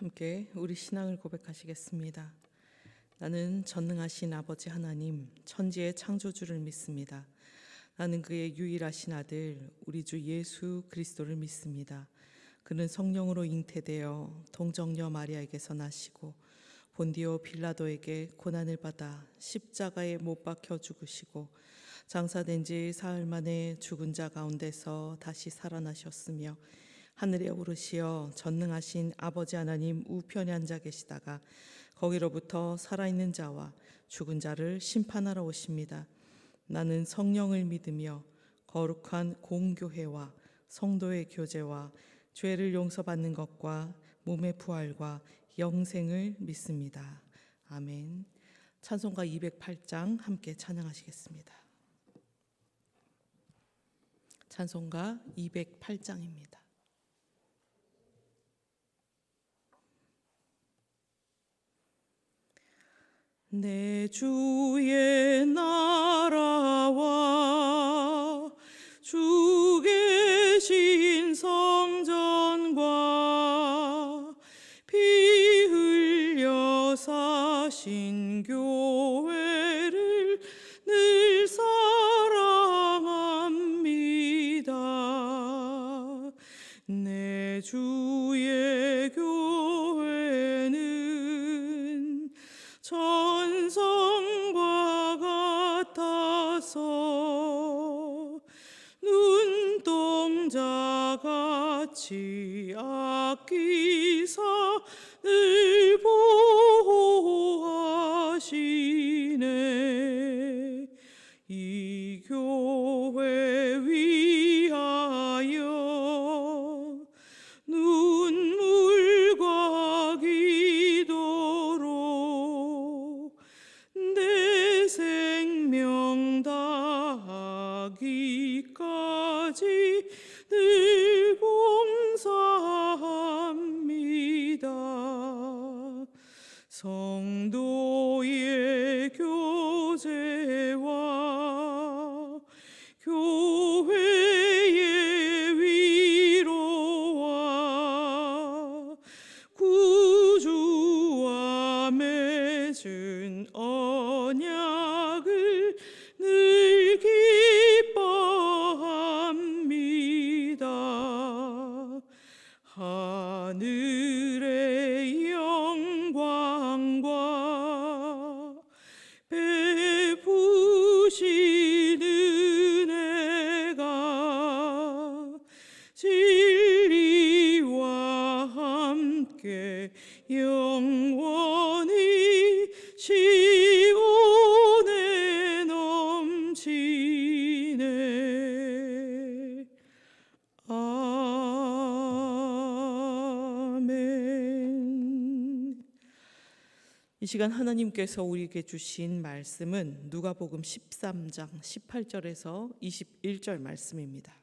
함께 우리 신앙을 고백하시겠습니다. 나는 전능하신 아버지 하나님, 천지의 창조주를 믿습니다. 나는 그의 유일하신 아들, 우리 주 예수 그리스도를 믿습니다. 그는 성령으로 잉태되어 동정녀 마리아에게서 나시고 본디오 빌라도에게 고난을 받아 십자가에 못 박혀 죽으시고 장사된 지 사흘 만에 죽은 자 가운데서 다시 살아나셨으며 하늘에 오르시어 전능하신 아버지 하나님 우편에 앉아 계시다가 거기로부터 살아있는 자와 죽은 자를 심판하러 오십니다. 나는 성령을 믿으며 거룩한 공교회와 성도의 교제와 죄를 용서받는 것과 몸의 부활과 영생을 믿습니다. 아멘. 찬송가 208장 함께 찬양하시겠습니다. 찬송가 208장입니다. 내 주의 나라와 주 계신 성전과 피 흘려 사신 교회를 늘 사랑합니다. 내 주의 교회는 천성과 같아서 눈동자같이 아끼사 늘 보호하시네. 이 교회 위하여 눈물과 기도로 내 생명 다하기까지 늘 봉사합니다. 성도의 교제와 교회의 위로와 구주와 맺은 언약을 늘 기뻐합니다. 하늘의 영광과 베푸신 은혜가 진리와 함께 영원히 시온에 넘치네. 아멘. 이 시간 하나님께서 우리에게 주신 말씀은 누가복음 13장 18절에서 21절 말씀입니다.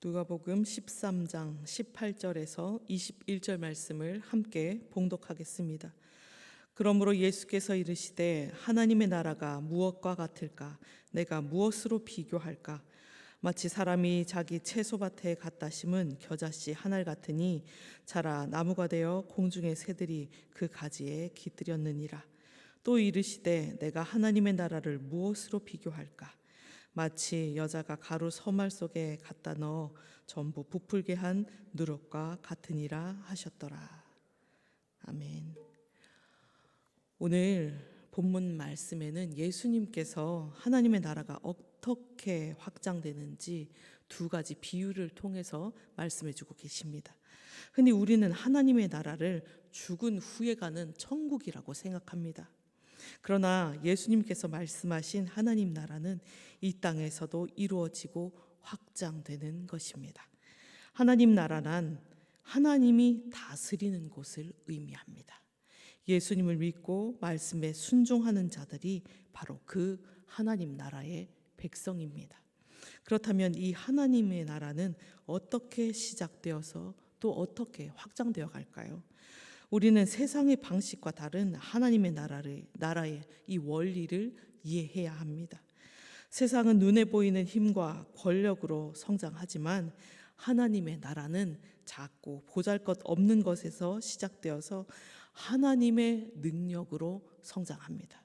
누가복음 13장 18절에서 21절 말씀을 함께 봉독하겠습니다. 그러므로 예수께서 이르시되 하나님의 나라가 무엇과 같을까? 내가 무엇으로 비교할까? 마치 사람이 자기 채소밭에 갖다 심은 겨자씨 한 알 같으니 자라 나무가 되어 공중의 새들이 그 가지에 깃들였느니라. 또 이르시되 내가 하나님의 나라를 무엇으로 비교할까? 마치 여자가 가루 서말 속에 갖다 넣어 전부 부풀게 한 누룩과 같으니라 하셨더라. 아멘. 오늘 본문 말씀에는 예수님께서 하나님의 나라가 어떻게 확장되는지 두 가지 비유를 통해서 말씀해 주고 계십니다. 흔히 우리는 하나님의 나라를 죽은 후에 가는 천국이라고 생각합니다. 그러나 예수님께서 말씀하신 하나님 나라는 이 땅에서도 이루어지고 확장되는 것입니다. 하나님 나라란 하나님이 다스리는 곳을 의미합니다. 예수님을 믿고 말씀에 순종하는 자들이 바로 그 하나님 나라의 백성입니다. 그렇다면 이 하나님의 나라는 어떻게 시작되어서 또 어떻게 확장되어 갈까요? 우리는 세상의 방식과 다른 하나님의 나라의 이 원리를 이해해야 합니다. 세상은 눈에 보이는 힘과 권력으로 성장하지만 하나님의 나라는 작고 보잘것없는 것에서 시작되어서 하나님의 능력으로 성장합니다.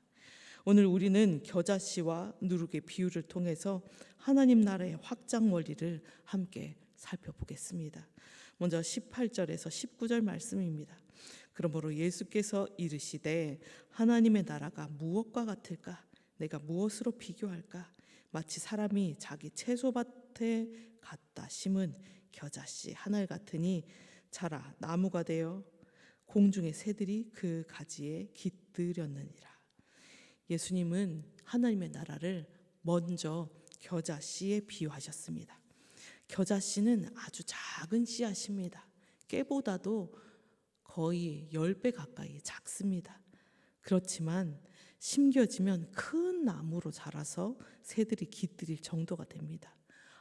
오늘 우리는 겨자씨와 누룩의 비유를 통해서 하나님 나라의 확장 원리를 함께 살펴보겠습니다. 먼저 18절에서 19절 말씀입니다. 그러므로 예수께서 이르시되 하나님의 나라가 무엇과 같을까? 내가 무엇으로 비교할까? 마치 사람이 자기 채소밭에 갖다 심은 겨자씨 한 알 같으니 자라 나무가 되어 공중의 새들이 그 가지에 깃들였느니라. 예수님은 하나님의 나라를 먼저 겨자씨에 비유하셨습니다. 겨자씨는 아주 작은 씨앗입니다. 깨보다도 거의 10배 가까이 작습니다. 그렇지만 심겨지면 큰 나무로 자라서 새들이 깃들일 정도가 됩니다.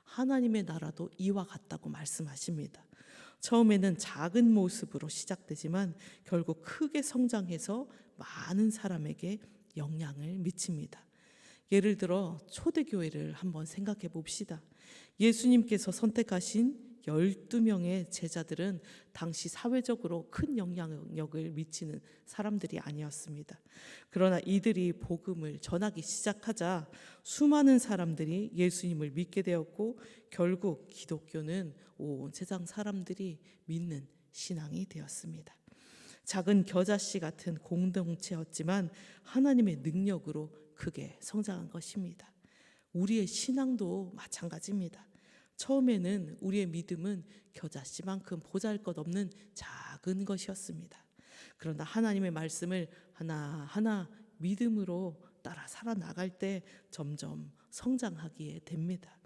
하나님의 나라도 이와 같다고 말씀하십니다. 처음에는 작은 모습으로 시작되지만 결국 크게 성장해서 많은 사람에게 영향을 미칩니다. 예를 들어 초대교회를 한번 생각해 봅시다. 예수님께서 선택하신 12명의 제자들은 당시 사회적으로 큰 영향력을 미치는 사람들이 아니었습니다. 그러나 이들이 복음을 전하기 시작하자 수많은 사람들이 예수님을 믿게 되었고 결국 기독교는 온 세상 사람들이 믿는 신앙이 되었습니다. 작은 겨자씨 같은 공동체였지만 하나님의 능력으로 크게 성장한 것입니다. 우리의 신앙도 마찬가지입니다. 처음에는 우리의 믿음은 겨자씨만큼 보잘것없는 작은 것이었습니다. 그러나 하나님의 말씀을 하나하나 믿음으로 따라 살아나갈 때 점점 성장하게 됩니다.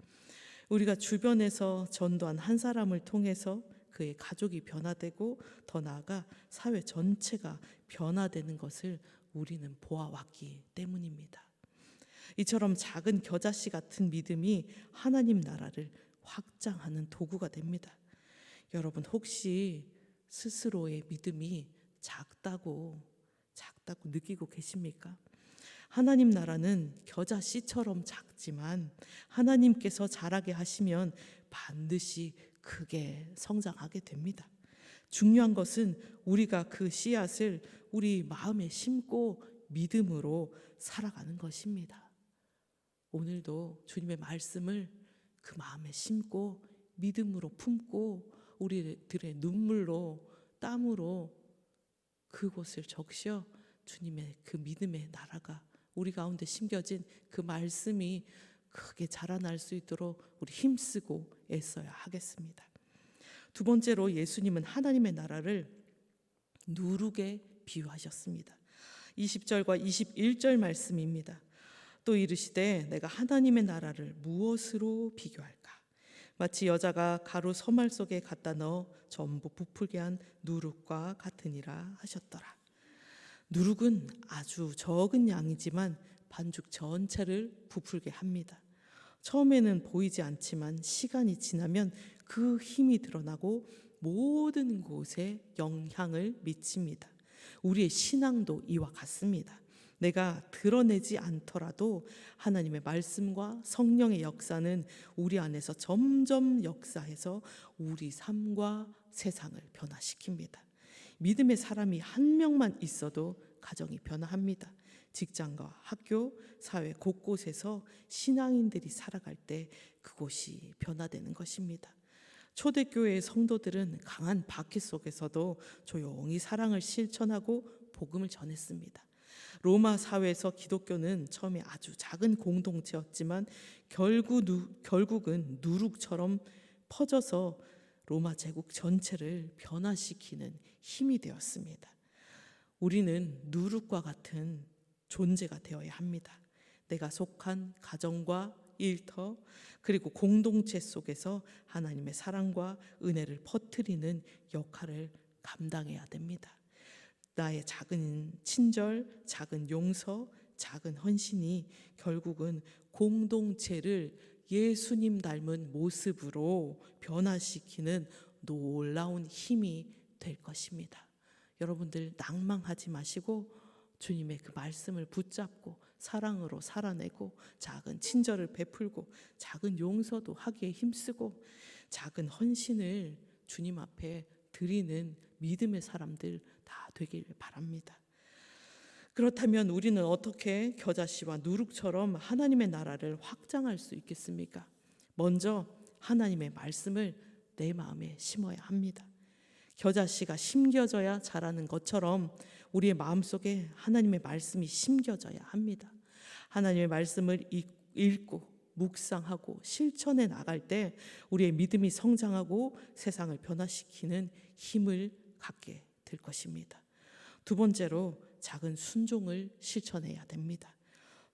우리가 주변에서 전도한 한 사람을 통해서 그의 가족이 변화되고 더 나아가 사회 전체가 변화되는 것을 우리는 보아왔기 때문입니다. 이처럼 작은 겨자씨 같은 믿음이 하나님 나라를 확장하는 도구가 됩니다. 여러분 혹시 스스로의 믿음이 작다고 느끼고 계십니까? 하나님 나라는 겨자씨처럼 작지만 하나님께서 자라게 하시면 반드시 크게 성장하게 됩니다. 중요한 것은 우리가 그 씨앗을 우리 마음에 심고 믿음으로 살아가는 것입니다. 오늘도 주님의 말씀을 그 마음에 심고 믿음으로 품고 우리들의 눈물로 땀으로 그곳을 적셔 주님의 그 믿음의 나라가 우리 가운데 심겨진 그 말씀이 크게 자라날 수 있도록 우리 힘쓰고 애써야 하겠습니다. 두 번째로 예수님은 하나님의 나라를 누룩에 비유하셨습니다. 20절과 21절 말씀입니다. 또 이르시되 내가 하나님의 나라를 무엇으로 비교할까? 마치 여자가 가루 서말 속에 갖다 넣어 전부 부풀게 한 누룩과 같으니라 하셨더라. 누룩은 아주 적은 양이지만 반죽 전체를 부풀게 합니다. 처음에는 보이지 않지만 시간이 지나면 그 힘이 드러나고 모든 곳에 영향을 미칩니다. 우리의 신앙도 이와 같습니다. 내가 드러내지 않더라도 하나님의 말씀과 성령의 역사는 우리 안에서 점점 역사해서 우리 삶과 세상을 변화시킵니다. 믿음의 사람이 한 명만 있어도 가정이 변화합니다. 직장과 학교, 사회 곳곳에서 신앙인들이 살아갈 때 그곳이 변화되는 것입니다. 초대교회의 성도들은 강한 박해 속에서도 조용히 사랑을 실천하고 복음을 전했습니다. 로마 사회에서 기독교는 처음에 아주 작은 공동체였지만 결국은 누룩처럼 퍼져서 로마 제국 전체를 변화시키는 힘이 되었습니다. 우리는 누룩과 같은 존재가 되어야 합니다. 내가 속한 가정과 일터 그리고 공동체 속에서 하나님의 사랑과 은혜를 퍼뜨리는 역할을 감당해야 됩니다. 나의 작은 친절, 작은 용서, 작은 헌신이 결국은 공동체를 예수님 닮은 모습으로 변화시키는 놀라운 힘이 될 것입니다. 여러분들 낭망하지 마시고 주님의 그 말씀을 붙잡고 사랑으로 살아내고 작은 친절을 베풀고 작은 용서도 하기에 힘쓰고 작은 헌신을 주님 앞에 드리는 믿음의 사람들 다 되길 바랍니다. 그렇다면 우리는 어떻게 겨자씨와 누룩처럼 하나님의 나라를 확장할 수 있겠습니까? 먼저 하나님의 말씀을 내 마음에 심어야 합니다. 겨자씨가 심겨져야 자라는 것처럼 우리의 마음속에 하나님의 말씀이 심겨져야 합니다. 하나님의 말씀을 읽고 묵상하고 실천해 나갈 때 우리의 믿음이 성장하고 세상을 변화시키는 힘을 갖게 될 것입니다. 두 번째로 작은 순종을 실천해야 됩니다.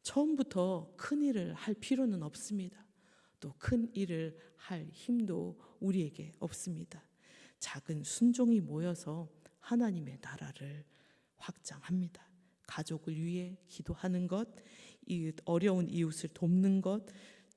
처음부터 큰 일을 할 필요는 없습니다. 또 큰 일을 할 힘도 우리에게 없습니다. 작은 순종이 모여서 하나님의 나라를 확장합니다. 가족을 위해 기도하는 것, 어려운 이웃을 돕는 것,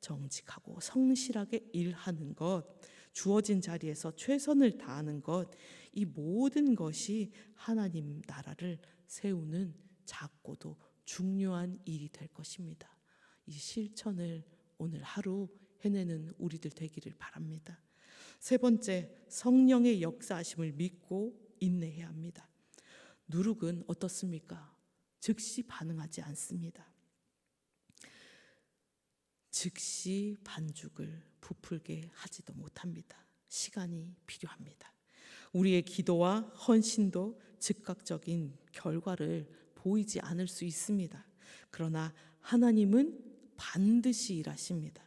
정직하고 성실하게 일하는 것, 주어진 자리에서 최선을 다하는 것, 이 모든 것이 하나님 나라를 세우는 작고도 중요한 일이 될 것입니다. 이 실천을 오늘 하루 해내는 우리들 되기를 바랍니다. 세 번째, 성령의 역사하심을 믿고 인내해야 합니다. 누룩은 어떻습니까? 즉시 반응하지 않습니다. 즉시 반죽을 부풀게 하지도 못합니다. 시간이 필요합니다. 우리의 기도와 헌신도 즉각적인 결과를 보이지 않을 수 있습니다. 그러나 하나님은 반드시 일하십니다.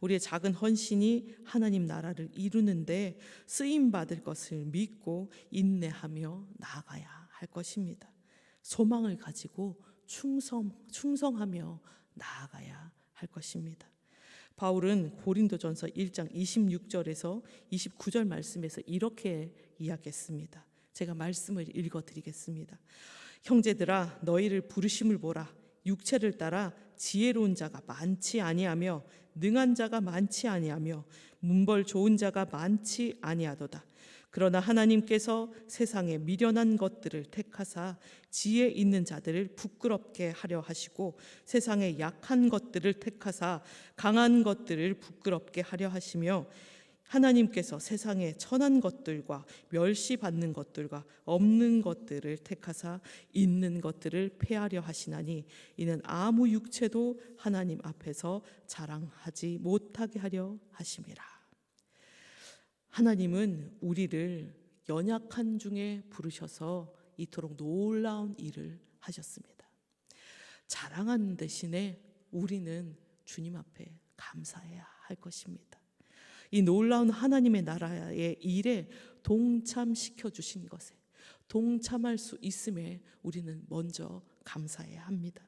우리의 작은 헌신이 하나님 나라를 이루는데 쓰임받을 것을 믿고 인내하며 나아가야 할 것입니다. 소망을 가지고 충성하며 나아가야 할 것입니다. 바울은 고린도전서 1장 26절에서 29절 말씀에서 이렇게 이야기했습니다. 제가 말씀을 읽어드리겠습니다. 형제들아, 너희를 부르심을 보라. 육체를 따라 지혜로운 자가 많지 아니하며 능한 자가 많지 아니하며 문벌 좋은 자가 많지 아니하도다. 그러나 하나님께서 세상에 미련한 것들을 택하사 지혜 있는 자들을 부끄럽게 하려 하시고 세상에 약한 것들을 택하사 강한 것들을 부끄럽게 하려 하시며 하나님께서 세상에 천한 것들과 멸시받는 것들과 없는 것들을 택하사 있는 것들을 폐하려 하시나니 이는 아무 육체도 하나님 앞에서 자랑하지 못하게 하려 하심이라. 하나님은 우리를 연약한 중에 부르셔서 이토록 놀라운 일을 하셨습니다. 자랑하는 대신에 우리는 주님 앞에 감사해야 할 것입니다. 이 놀라운 하나님의 나라의 일에 동참시켜 주신 것에 동참할 수 있음에 우리는 먼저 감사해야 합니다.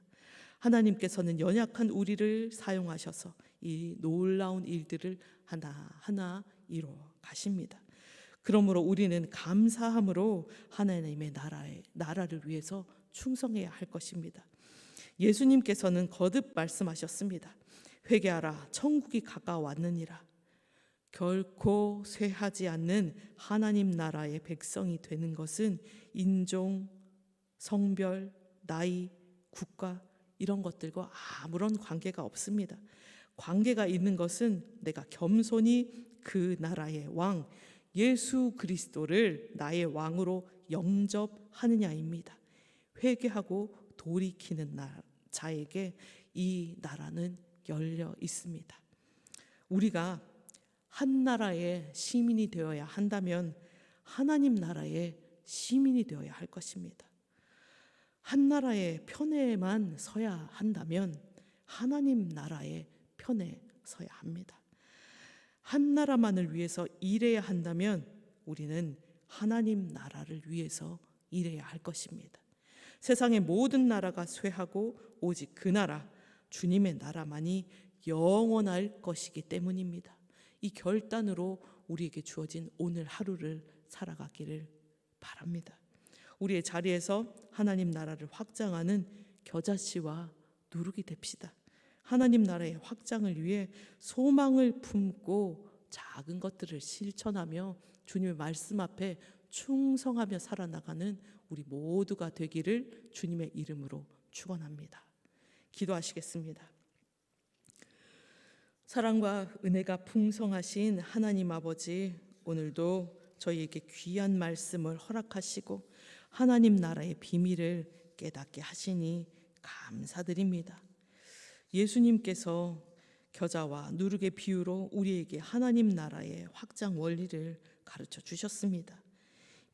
하나님께서는 연약한 우리를 사용하셔서 이 놀라운 일들을 하나하나 이루어 가십니다. 그러므로 우리는 감사함으로 하나님의 나라를 위해서 충성해야 할 것입니다. 예수님께서는 거듭 말씀하셨습니다. 회개하라, 천국이 가까워왔느니라. 결코 쇠하지 않는 하나님 나라의 백성이 되는 것은 인종, 성별, 나이, 국가 이런 것들과 아무런 관계가 없습니다. 관계가 있는 것은 내가 겸손히 그 나라의 왕 예수 그리스도를 나의 왕으로 영접하느냐입니다. 회개하고 돌이키는 자에게 이 나라는 열려 있습니다. 우리가 한 나라의 시민이 되어야 한다면 하나님 나라의 시민이 되어야 할 것입니다. 한 나라의 편에만 서야 한다면 하나님 나라의 편에 서야 합니다. 한 나라만을 위해서 일해야 한다면 우리는 하나님 나라를 위해서 일해야 할 것입니다. 세상의 모든 나라가 쇠하고 오직 그 나라, 주님의 나라만이 영원할 것이기 때문입니다. 이 결단으로 우리에게 주어진 오늘 하루를 살아가기를 바랍니다. 우리의 자리에서 하나님 나라를 확장하는 겨자씨와 누룩이 됩시다. 하나님 나라의 확장을 위해 소망을 품고 작은 것들을 실천하며 주님의 말씀 앞에 충성하며 살아나가는 우리 모두가 되기를 주님의 이름으로 축원합니다. 기도하시겠습니다. 사랑과 은혜가 풍성하신 하나님 아버지, 오늘도 저희에게 귀한 말씀을 허락하시고 하나님 나라의 비밀을 깨닫게 하시니 감사드립니다. 예수님께서 겨자와 누룩의 비유로 우리에게 하나님 나라의 확장 원리를 가르쳐 주셨습니다.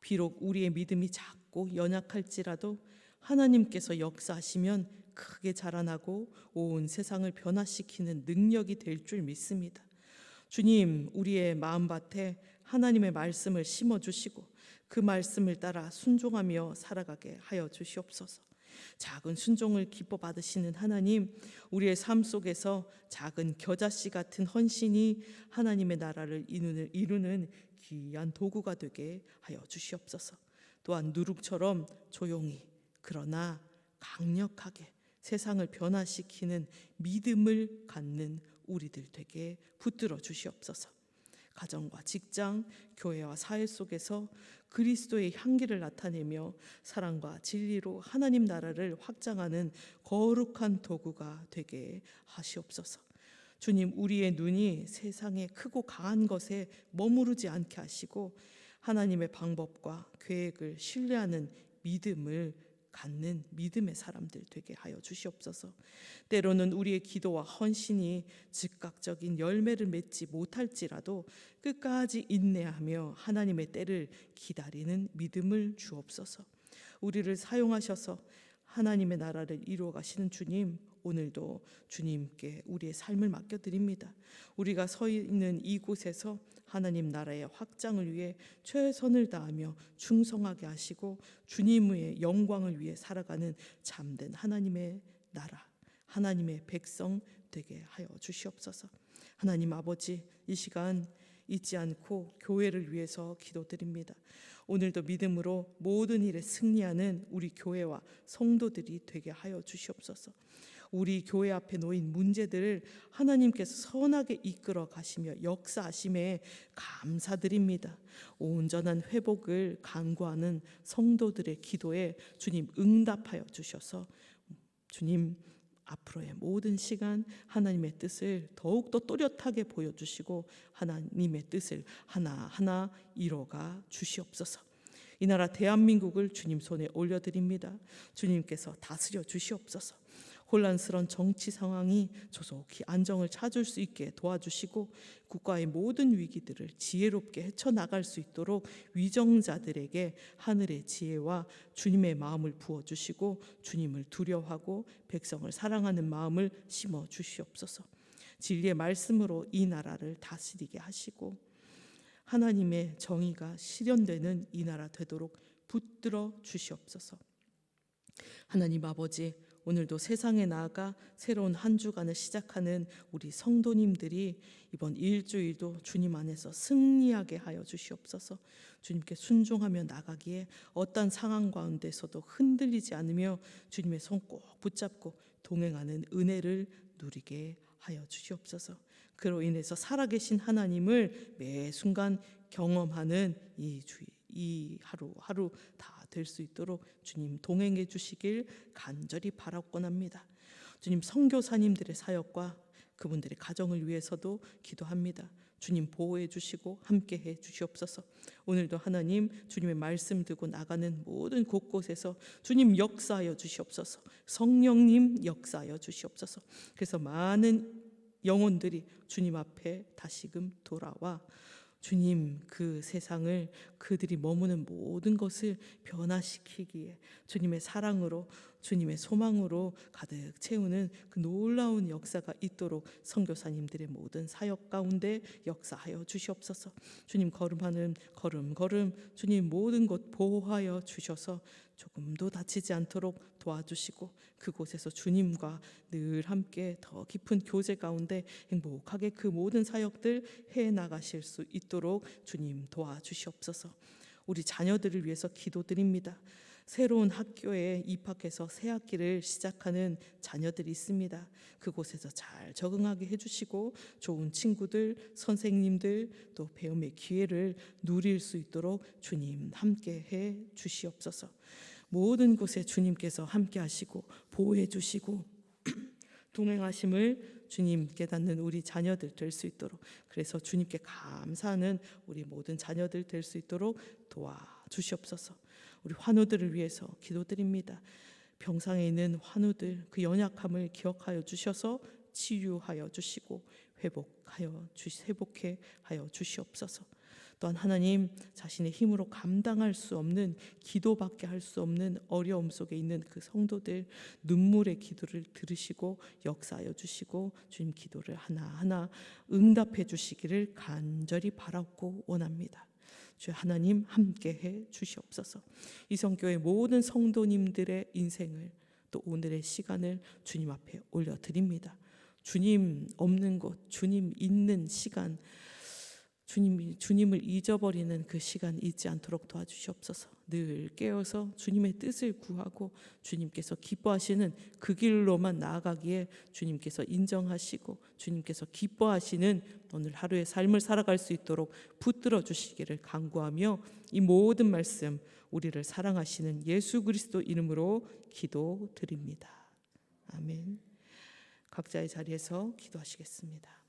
비록 우리의 믿음이 작고 연약할지라도 하나님께서 역사하시면 크게 자라나고 온 세상을 변화시키는 능력이 될 줄 믿습니다. 주님, 우리의 마음밭에 하나님의 말씀을 심어주시고 그 말씀을 따라 순종하며 살아가게 하여 주시옵소서. 작은 순종을 기뻐 받으시는 하나님, 우리의 삶 속에서 작은 겨자씨 같은 헌신이 하나님의 나라를 이루는 귀한 도구가 되게 하여 주시옵소서. 또한 누룩처럼 조용히 그러나 강력하게 세상을 변화시키는 믿음을 갖는 우리들 되게 붙들어 주시옵소서. 가정과 직장, 교회와 사회 속에서 그리스도의 향기를 나타내며 사랑과 진리로 하나님 나라를 확장하는 거룩한 도구가 되게 하시옵소서. 주님, 우리의 눈이 세상의 크고 강한 것에 머무르지 않게 하시고 하나님의 방법과 계획을 신뢰하는 믿음을 갖는 믿음의 사람들 되게 하여 주시옵소서. 때로는 우리의 기도와 헌신이 즉각적인 열매를 맺지 못할지라도 끝까지 인내하며 하나님의 때를 기다리는 믿음을 주옵소서. 우리를 사용하셔서 하나님의 나라를 이루어 가시는 주님, 오늘도 주님께 우리의 삶을 맡겨드립니다. 우리가 서 있는 이곳에서 하나님 나라의 확장을 위해 최선을 다하며 충성하게 하시고 주님의 영광을 위해 살아가는 참된 하나님의 나라, 하나님의 백성 되게 하여 주시옵소서. 하나님 아버지, 이 시간 잊지 않고 교회를 위해서 기도드립니다. 오늘도 믿음으로 모든 일에 승리하는 우리 교회와 성도들이 되게 하여 주시옵소서. 우리 교회 앞에 놓인 문제들을 하나님께서 선하게 이끌어 가시며 역사하심에 감사드립니다. 온전한 회복을 간구하는 성도들의 기도에 주님 응답하여 주셔서 주님 앞으로의 모든 시간 하나님의 뜻을 더욱더 또렷하게 보여주시고 하나님의 뜻을 하나하나 이뤄가 주시옵소서. 이 나라 대한민국을 주님 손에 올려드립니다. 주님께서 다스려 주시옵소서. 혼란스러운 정치 상황이 조속히 안정을 찾을 수 있게 도와주시고 국가의 모든 위기들을 지혜롭게 헤쳐나갈 수 있도록 위정자들에게 하늘의 지혜와 주님의 마음을 부어주시고 주님을 두려워하고 백성을 사랑하는 마음을 심어 주시옵소서. 진리의 말씀으로 이 나라를 다스리게 하시고 하나님의 정의가 실현되는 이 나라 되도록 붙들어 주시옵소서. 하나님 아버지, 오늘도 세상에 나아가 새로운 한 주간을 시작하는 우리 성도님들이 이번 일주일도 주님 안에서 승리하게 하여 주시옵소서. 주님께 순종하며 나가기에 어떤 상황 가운데서도 흔들리지 않으며 주님의 손 꼭 붙잡고 동행하는 은혜를 누리게 하여 주시옵소서. 그로 인해서 살아계신 하나님을 매 순간 경험하는 이 하루하루 다 될 수 있도록 주님 동행해 주시길 간절히 바라옵곤합니다. 주님, 선교사님들의 사역과 그분들의 가정을 위해서도 기도합니다. 주님 보호해 주시고 함께해 주시옵소서. 오늘도 하나님 주님의 말씀 듣고 나가는 모든 곳곳에서 주님 역사하여 주시옵소서. 성령님 역사하여 주시옵소서. 그래서 많은 영혼들이 주님 앞에 다시금 돌아와 주님 그 세상을 그들이 머무는 모든 것을 변화시키기에 주님의 사랑으로 주님의 소망으로 가득 채우는 그 놀라운 역사가 있도록 선교사님들의 모든 사역 가운데 역사하여 주시옵소서. 주님 걸음하는 걸음걸음 주님 모든 것 보호하여 주셔서 조금도 다치지 않도록 도와주시고 그곳에서 주님과 늘 함께 더 깊은 교제 가운데 행복하게 그 모든 사역들 해나가실 수 있도록 주님 도와주시옵소서. 우리 자녀들을 위해서 기도드립니다. 새로운 학교에 입학해서 새 학기를 시작하는 자녀들이 있습니다. 그곳에서 잘 적응하게 해주시고 좋은 친구들, 선생님들 또 배움의 기회를 누릴 수 있도록 주님 함께 해 주시옵소서. 모든 곳에 주님께서 함께 하시고 보호해 주시고 동행하심을 주님 깨닫는 우리 자녀들 될 수 있도록, 그래서 주님께 감사하는 우리 모든 자녀들 될 수 있도록 도와주시옵소서. 우리 환우들을 위해서 기도드립니다. 병상에 있는 환우들, 그 연약함을 기억하여 주셔서 치유하여 주시고 회복해 하여 주시옵소서. 또한 하나님, 자신의 힘으로 감당할 수 없는, 기도밖에 할 수 없는 어려움 속에 있는 그 성도들 눈물의 기도를 들으시고 역사하여 주시고 주님 기도를 하나하나 응답해 주시기를 간절히 바라고 원합니다. 주 하나님 함께해 주시옵소서. 이성교회 모든 성도님들의 인생을, 또 오늘의 시간을 주님 앞에 올려드립니다. 주님 없는 곳, 주님 있는 시간, 주님을 잊어버리는 그 시간 잊지 않도록 도와주시옵소서. 늘 깨어서 주님의 뜻을 구하고 주님께서 기뻐하시는 그 길로만 나아가기에 주님께서 인정하시고 주님께서 기뻐하시는 오늘 하루의 삶을 살아갈 수 있도록 붙들어 주시기를 간구하며, 이 모든 말씀 우리를 사랑하시는 예수 그리스도 이름으로 기도드립니다. 아멘. 각자의 자리에서 기도하시겠습니다.